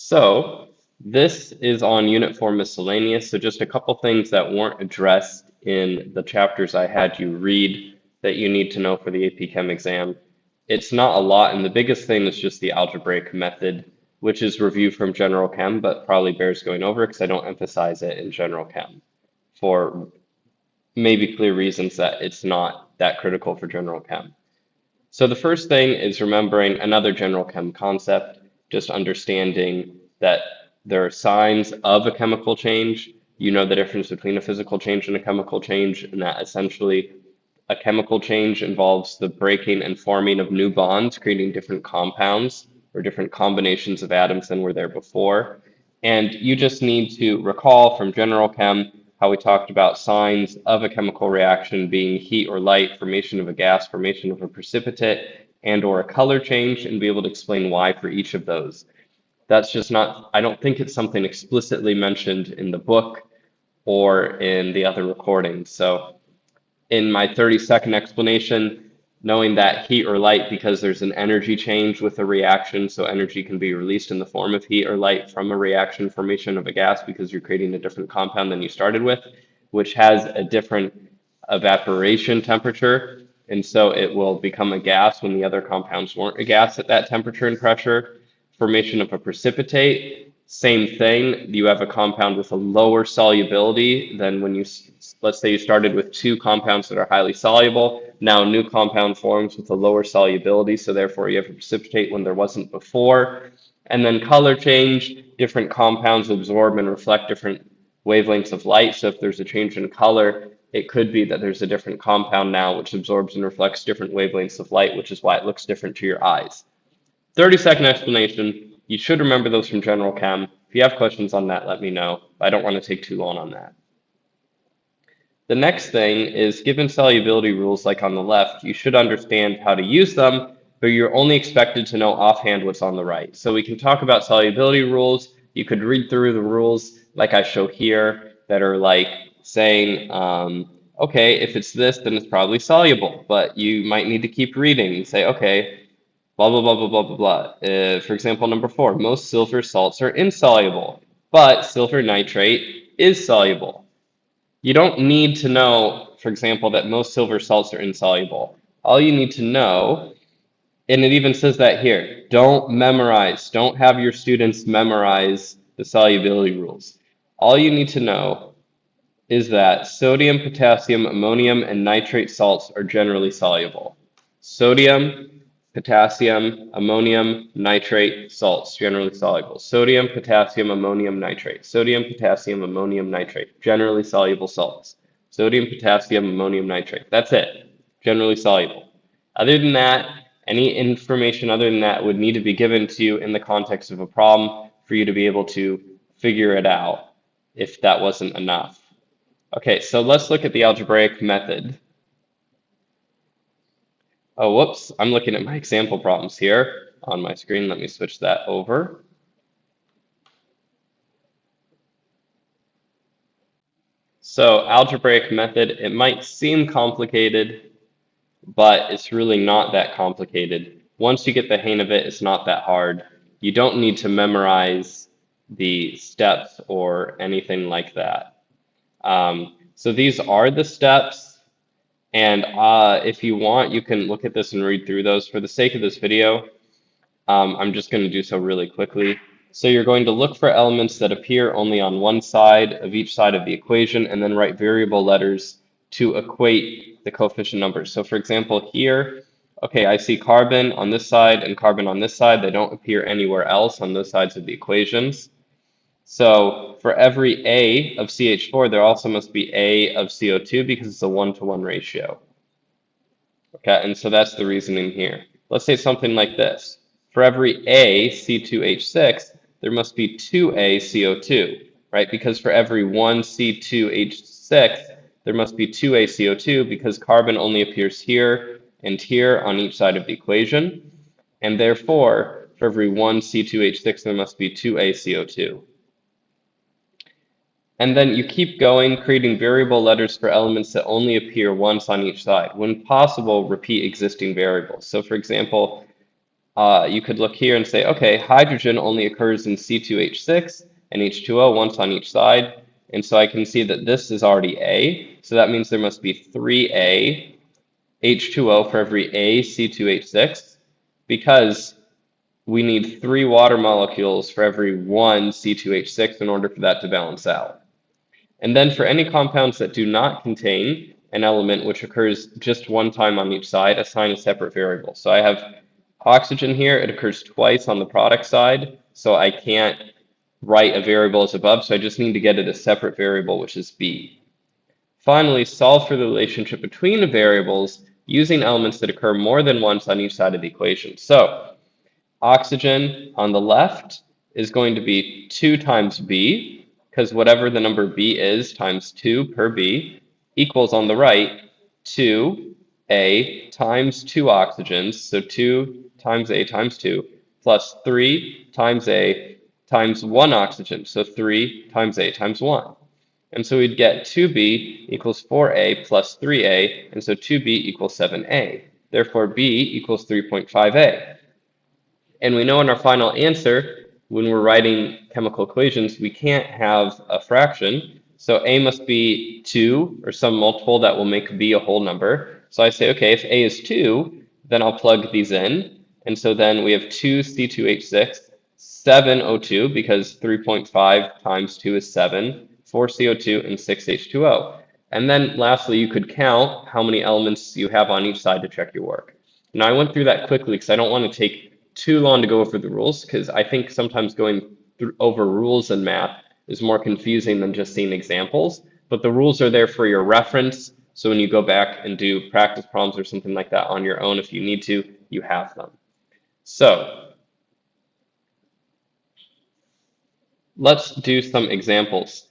So this is on Unit 4 Miscellaneous, so just a couple things that weren't addressed in the chapters I had you read that you need to know for the AP Chem exam. It's not a lot, and the biggest thing is just the algebraic method, which is review from General Chem, but probably bears going over because I don't emphasize it in General Chem for maybe clear reasons that it's not that critical for General Chem. So the first thing is remembering another general chem concept, just understanding that there are signs of a chemical change. You know the difference between a physical change and a chemical change, and that essentially a chemical change involves the breaking and forming of new bonds, creating different compounds or different combinations of atoms than were there before. And you just need to recall from general chem how we talked about signs of a chemical reaction being heat or light, formation of a gas, formation of a precipitate, and or a color change, and be able to explain why for each of those. That's just not, I don't think it's something explicitly mentioned in the book or in the other recordings. So in my 30-second explanation, knowing that heat or light because there's an energy change with a reaction, so energy can be released in the form of heat or light from a reaction formation of a gas because you're creating a different compound than you started with, which has a different evaporation temperature, and so it will become a gas when the other compounds weren't a gas at that temperature and pressure. Formation of a precipitate, same thing. You have a compound with a lower solubility than when you, let's say you started with two compounds that are highly soluble. Now a new compound forms with a lower solubility, so therefore you have a precipitate when there wasn't before. And then color change, different compounds absorb and reflect different wavelengths of light. So if there's a change in color, it could be that there's a different compound now which absorbs and reflects different wavelengths of light, which is why it looks different to your eyes. 30-second explanation. You should remember those from General Chem. If you have questions on that, let me know. I don't want to take too long on that. The next thing is, given solubility rules like on the left, you should understand how to use them, but you're only expected to know offhand what's on the right. So we can talk about solubility rules. You could read through the rules like I show here that are like saying, okay, if it's this, then it's probably soluble, but you might need to keep reading and say, okay, blah, blah, blah, blah, blah, blah, blah. For example, number 4, most silver salts are insoluble, but silver nitrate is soluble. You don't need to know, for example, that most silver salts are insoluble. All you need to know, and it even says that here, don't memorize, don't have your students memorize the solubility rules. All you need to know is that sodium, potassium, ammonium, and nitrate salts are generally soluble. Sodium, potassium, ammonium, nitrate, salts, generally soluble. Sodium, potassium, ammonium, nitrate. Sodium, potassium, ammonium, nitrate, generally soluble salts. Sodium, potassium, ammonium, nitrate. That's it, generally soluble. Other than that, any information other than that would need to be given to you in the context of a problem for you to be able to figure it out if that wasn't enough. Okay, so let's look at the algebraic method. Oh, whoops, I'm looking at my example problems here on my screen. Let me switch that over. So algebraic method, it might seem complicated, but it's really not that complicated. Once you get the hang of it, it's not that hard. You don't need to memorize the steps or anything like that. So these are the steps. And if you want, you can look at this and read through those. For the sake of this video, I'm just going to do so really quickly. So you're going to look for elements that appear only on one side of each side of the equation, and then write variable letters to equate the coefficient numbers. So for example, here, okay, I see carbon on this side and carbon on this side. They don't appear anywhere else on those sides of the equations. So for every A of CH4, there also must be A of CO2 because it's a 1-to-1 ratio. Okay, and so that's the reasoning here. Let's say something like this. For every A C2H6, there must be 2A CO2, right? Because for every 1 C2H6, there must be 2A CO2 because carbon only appears here and here on each side of the equation. And therefore, for every 1 C2H6, there must be 2A CO2. And then you keep going, creating variable letters for elements that only appear once on each side. When possible, repeat existing variables. So for example, you could look here and say, okay, hydrogen only occurs in C2H6 and H2O once on each side. And so I can see that this is already A. So that means there must be 3A H2O for every A C2H6 because we need 3 water molecules for every 1 C2H6 in order for that to balance out. And then for any compounds that do not contain an element which occurs just one time on each side, assign a separate variable. So I have oxygen here, it occurs twice on the product side, so I can't write a variable as above, so I just need to get it a separate variable, which is B. Finally, solve for the relationship between the variables using elements that occur more than once on each side of the equation. So oxygen on the left is going to be 2 times B, because whatever the number B is times 2 per B equals on the right 2A times 2 oxygens, so 2 times A times 2, plus 3 times A times 1 oxygen, so 3 times A times 1. And so we'd get 2B equals 4A plus 3A, and so 2B equals 7A. Therefore, B equals 3.5A. And we know in our final answer, when we're writing chemical equations, we can't have a fraction. So A must be 2 or some multiple that will make B a whole number. So I say, okay, if A is 2, then I'll plug these in. And so then we have 2C2H6, 7O2 because 3.5 times 2 is 7, 4CO2, and 6H2O. And then lastly, you could count how many elements you have on each side to check your work. Now, I went through that quickly because I don't want to take too long to go over the rules because I think sometimes going over rules in math is more confusing than just seeing examples. But the rules are there for your reference. So when you go back and do practice problems or something like that on your own, if you need to, you have them. So let's do some examples.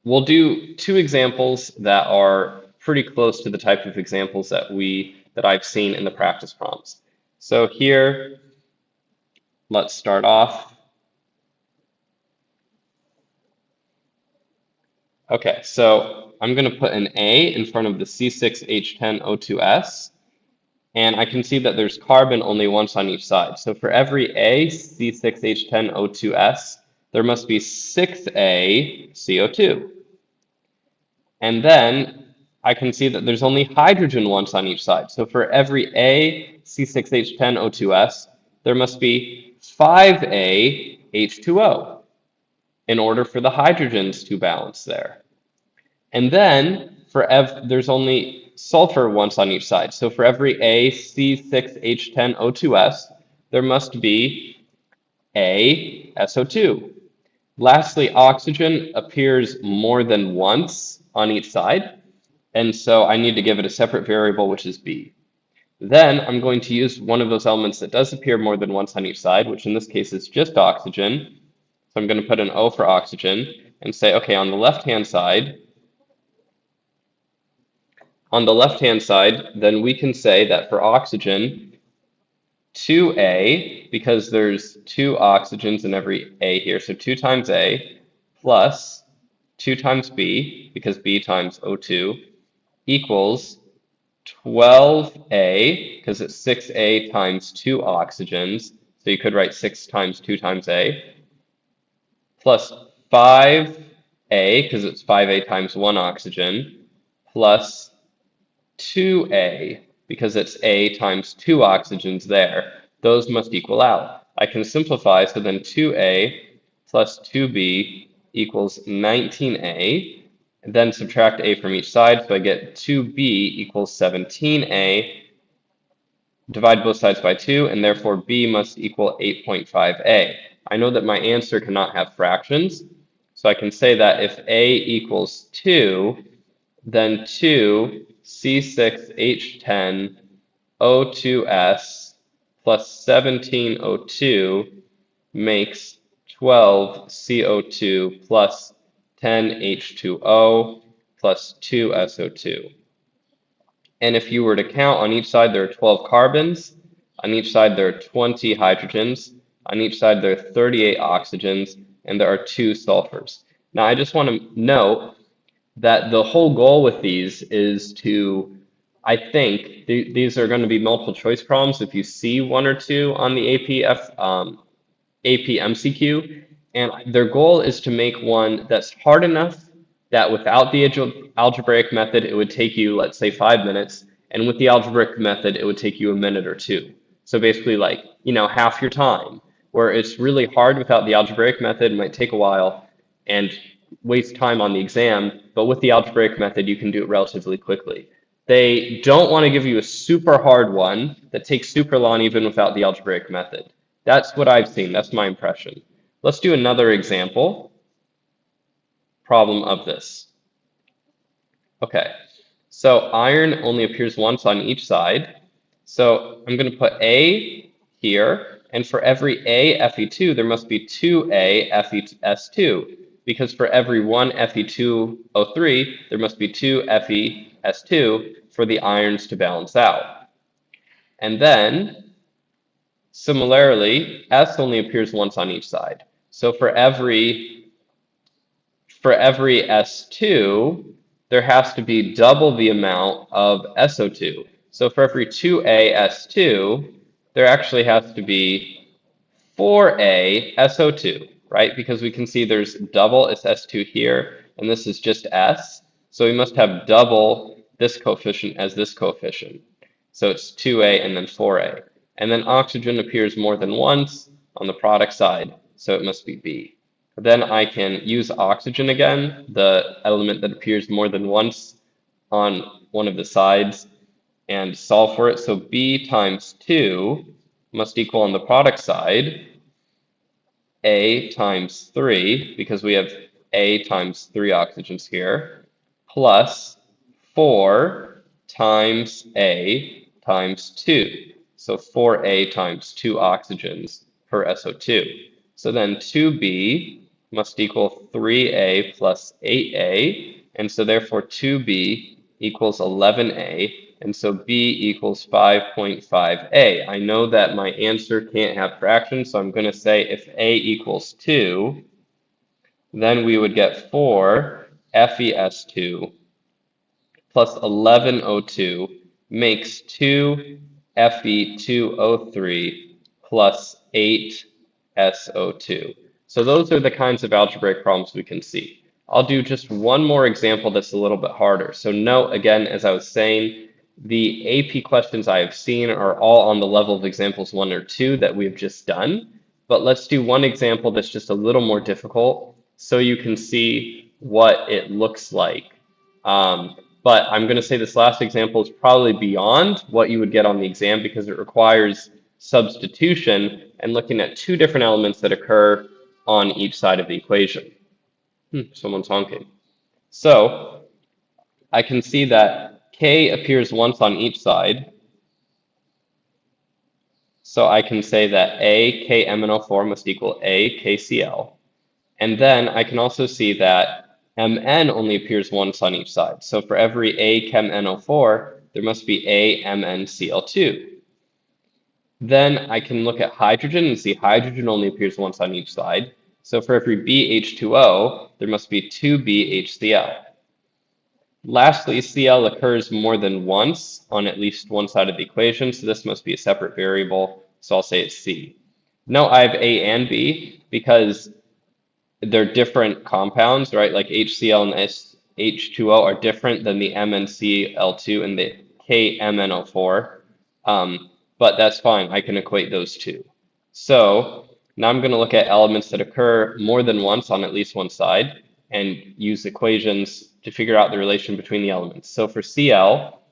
We'll do 2 examples that are pretty close to the type of examples that I've seen in the practice problems. So here, let's start off. Okay, so I'm going to put an A in front of the C6H10O2S, and I can see that there's carbon only once on each side. So for every A C6H10O2S, there must be 6A CO2. And then I can see that there's only hydrogen once on each side. So for every A C6H10O2S, there must be 5A H2O in order for the hydrogens to balance there. And then there's only sulfur once on each side. So for every A C6H10O2S, there must be A SO2. Lastly, oxygen appears more than once on each side. And so I need to give it a separate variable, which is B. Then I'm going to use one of those elements that does appear more than once on each side, which in this case is just oxygen. So I'm going to put an O for oxygen and say, okay, on the left-hand side, then we can say that for oxygen, 2A, because there's 2 oxygens in every A here, so 2 times A plus 2 times B, because B times O2, equals 12A, because it's 6A times 2 oxygens, so you could write 6 times 2 times A, plus 5A, because it's 5A times 1 oxygen, plus 2A, because it's A times 2 oxygens there. Those must equal out. I can simplify, so then 2A plus 2B equals 19A. And then subtract A from each side, so I get 2B equals 17A. Divide both sides by 2, and therefore B must equal 8.5A. I know that my answer cannot have fractions, so I can say that if A equals 2, then 2 C6H10 O2S plus 17O2 makes 12 CO2 plus 10 H2O plus 2 SO2. And if you were to count on each side, there are 12 carbons. On each side, there are 20 hydrogens. On each side, there are 38 oxygens, and there are 2 sulfurs. Now, I just want to note that the whole goal with these is to I think these are going to be multiple choice problems if you see one or two on the AP MCQ, and their goal is to make one that's hard enough that without the algebraic method, it would take you, let's say, 5 minutes, and with the algebraic method, it would take you a minute or two. So basically, like, half your time, where it's really hard without the algebraic method, it might take a while and waste time on the exam, but with the algebraic method, you can do it relatively quickly. They don't want to give you a super hard one that takes super long even without the algebraic method. That's what I've seen. That's my impression. Let's do another example problem of this. Okay, so iron only appears once on each side. So I'm going to put A here, and for every A Fe2, there must be 2A FeS2, because for every 1 Fe2O3, there must be 2 FeS2 for the irons to balance out. And then, similarly, S only appears once on each side. So for every S2, there has to be double the amount of SO2. So for every 2A S2, there actually has to be 4A SO2, right? Because we can see there's double, it's S2 here, and this is just S. So we must have double this coefficient as this coefficient. So it's 2A and then 4A. And then oxygen appears more than once on the product side, so it must be B. Then I can use oxygen again, the element that appears more than once on one of the sides, and solve for it. So B times 2 must equal on the product side A times 3, because we have A times 3 oxygens here, plus 4 times A times 2. So 4A times 2 oxygens per SO2. So then 2B must equal 3A plus 8A, and so therefore 2B equals 11A, and so B equals 5.5A. I know that my answer can't have fractions, so I'm going to say if A equals 2, then we would get 4 FeS2 plus 11O2 makes 2 Fe2O3 plus 8 SO2. So those are the kinds of algebraic problems we can see. I'll do just one more example that's a little bit harder. So note, again, as I was saying, the AP questions I have seen are all on the level of examples 1 or 2 that we've just done. But let's do one example that's just a little more difficult so you can see what it looks like. But I'm going to say this last example is probably beyond what you would get on the exam because it requires substitution and looking at two different elements that occur on each side of the equation. Someone's honking. So I can see that K appears once on each side. So I can say that A KMnO4 must equal A KCl. And then I can also see that Mn only appears once on each side. So for every A ChemNO4, there must be A MnCl2. Then I can look at hydrogen and see hydrogen only appears once on each side. So for every BH2O, there must be 2 BHCl. Lastly, Cl occurs more than once on at least one side of the equation, so this must be a separate variable, so I'll say it's C. Note I have A and B because they're different compounds, right? Like HCl and H2O are different than the MnCl2 and the KMnO4. But that's fine. I can equate those two. So now I'm going to look at elements that occur more than once on at least one side and use equations to figure out the relation between the elements. So for Cl,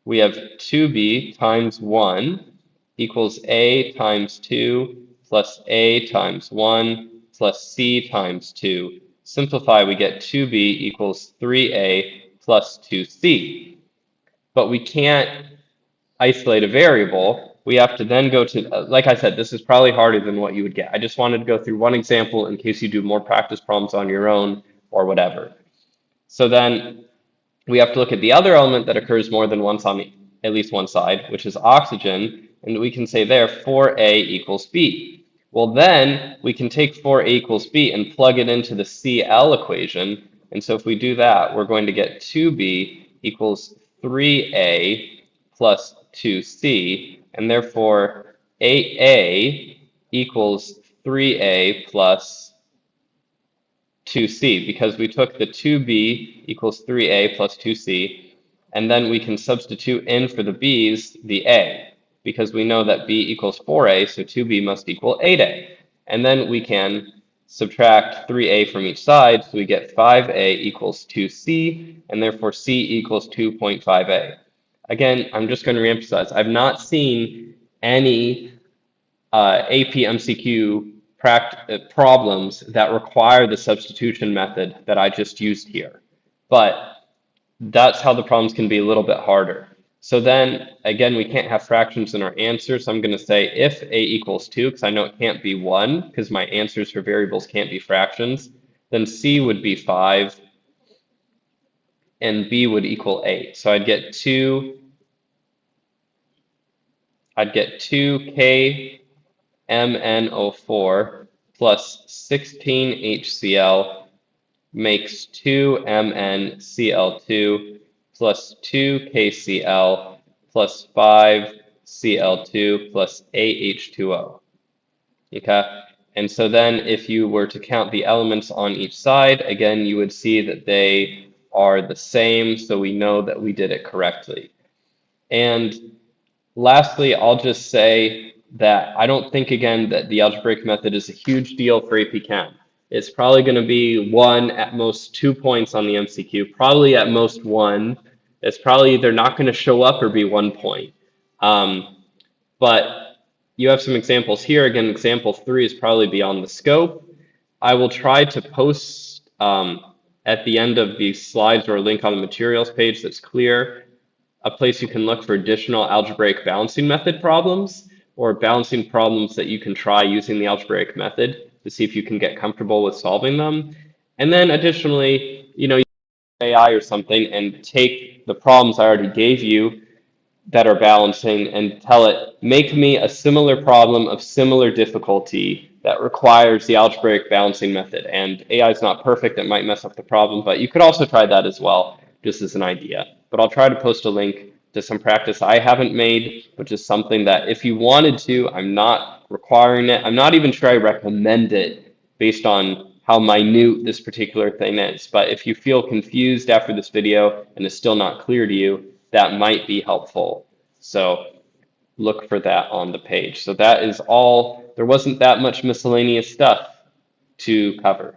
we have 2b times 1 equals A times 2 plus A times 1 plus C times 2. Simplify, we get 2b equals 3a plus 2c. But we can't isolate a variable. We have to then go to, like I said, this is probably harder than what you would get. I just wanted to go through one example in case you do more practice problems on your own or whatever. So then we have to look at the other element that occurs more than once on at least one side, which is oxygen, and we can say there 4a equals b. Well, then we can take 4a equals b and plug it into the Cl equation, and so if we do that, we're going to get 2b equals 3a plus 2c, and therefore 8a equals 3a plus 2c, because we took the 2b equals 3a plus 2c, and then we can substitute in for the b's the a, because we know that b equals 4a, so 2b must equal 8a. And then we can subtract 3a from each side, so we get 5a equals 2c, and therefore c equals 2.5a. Again, I'm just going to reemphasize, I've not seen any AP MCQ problems that require the substitution method that I just used here. But that's how the problems can be a little bit harder. So then, again, we can't have fractions in our answer, so I'm going to say if a equals 2, because I know it can't be 1, because my answers for variables can't be fractions, then c would be 5, and b would equal 8. So I'd get 2k MnO4 plus 16HCl makes 2MnCl2 plus 2KCl plus 5Cl2 plus AH2O. Okay? And so then if you were to count the elements on each side, again, you would see that they are the same, so we know that we did it correctly. And lastly, I'll just say that I don't think, again, that the algebraic method is a huge deal for AP Chem. It's probably going to be 1, at most 2 points on the MCQ, probably at most 1. It's probably either not going to show up or be 1 point. But you have some examples here. Again, example 3 is probably beyond the scope. I will try to post at the end of these slides or a link on the materials page that's clear, a place you can look for additional algebraic balancing method problems or balancing problems that you can try using the algebraic method to see if you can get comfortable with solving them. And then additionally, you know, AI or something and take the problems I already gave you that are balancing and tell it, make me a similar problem of similar difficulty that requires the algebraic balancing method. And AI is not perfect, it might mess up the problem, but you could also try that as well, just as an idea. But I'll try to post a link to some practice I haven't made, which is something that if you wanted to, I'm not requiring it. I'm not even sure I recommend it based on how minute this particular thing is. But if you feel confused after this video and it's still not clear to you, that might be helpful. So look for that on the page. So that is all. There wasn't that much miscellaneous stuff to cover.